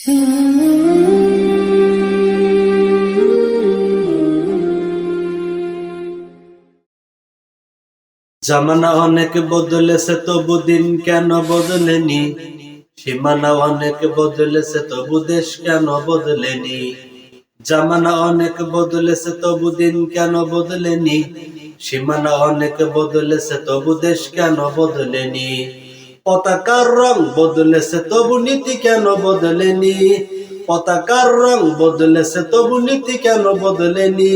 জামানা অনেক বদলেছে তবু দিন কেন বদলেনি, সীমানা অনেক বদলেছে তবু দেশ কেন বদলেনি। জামানা অনেক বদলেছে তবু দিন কেন বদলেনি, সীমানা অনেক বদলেছে তবু দেশ কেন বদলেনি। পতাকার রং বদলেছে তবু নীতি কেন বদলেনি, পতাকার রং বদলেছে তবু নীতি কেন বদলেনি।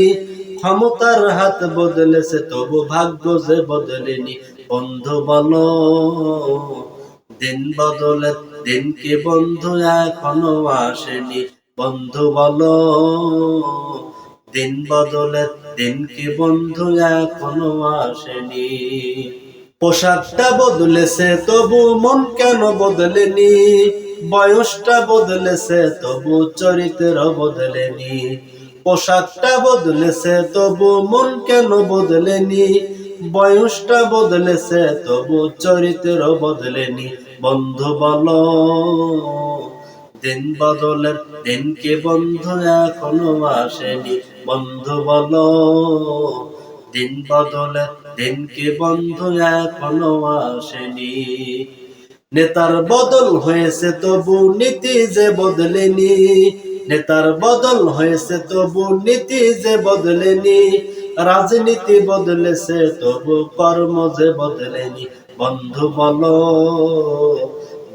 ক্ষমতার হাত বদলেছে তবু ভাগ্য যে বদলেনি। বন্ধু বলো দিন বদলে দিন কি বন্ধু এখনো আসেনি। বন্ধু বলো দিন বদলে দিন কি বন্ধু এখনো আসেনি। পোশাকটা বদলেছে তবু মন কেন বদলেনি, বয়সটা বদলেছে তবু চরিত্র বদলেনি। পোশাকটা বদলেছে তবু মন কেন বদলেনি, বয়সটা বদলেছে তবু চরিত্র বদলেনি। বন্ধু বলো দিন বদলের দিন কি বন্ধু এখনো আসেনি। বন্ধু বলো দিন বদলের দিন কি বন্ধু এখনো আসেনি। নেতার বদল হয়েছে তবু নীতি যে বদলেনি, নেতার বদল হয়েছে তবু নীতি যে বদলেনি। রাজনীতি বদলেছে তবু কর্ম যে বদলেনি। বন্ধু বলো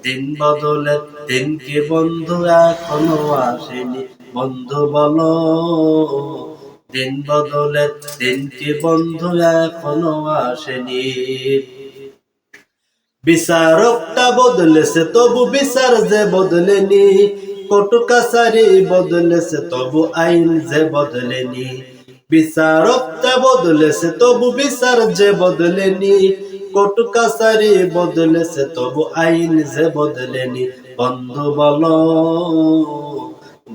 দিন বদলে দিন কি বন্ধু এখনো আসেনি। বন্ধু বলো দিন বদলে দিন কি বন্ধু এখনো আসেনি। বিচারকটা বদলেছে তবু বিচার যে বদলেনি, কোর্ট কাছারি বদলেছে তবু আইন যে বদলেনি। বিচারকটা বদলেছে তবু বিচার যে বদলেনি, কোর্ট কাছারি বদলেছে তবু আইন যে বদলেনি। বন্ধু বলো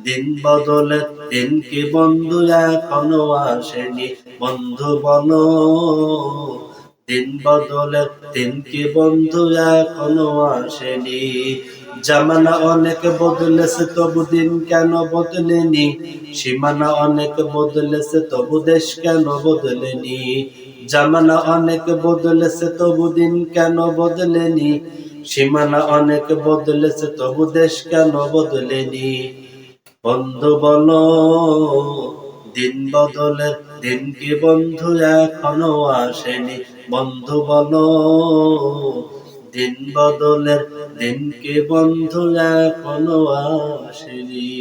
দিন বদলে দিন কি বন্ধু এখনো আসেনি। বন্ধু বলো দিন বদলে দিন কি বন্ধু এখনো আসেনি। জামানা অনেক বদলেছে তবু দিন কেন বদলেনি, সীমানা অনেক বদলেছে তবু দেশ কেন বদলেনি। জামানা অনেক বদলেছে তবু দিন কেন বদলেনি, সীমানা অনেক বদলেছে তবু দেশ কেন বদলেনি। বন্ধু বলো দিন বদলে দিন কি বন্ধু এখনো আসেনি। বন্ধু বলো দিন বদলের দিন কি বন্ধু এখনো আসেনি।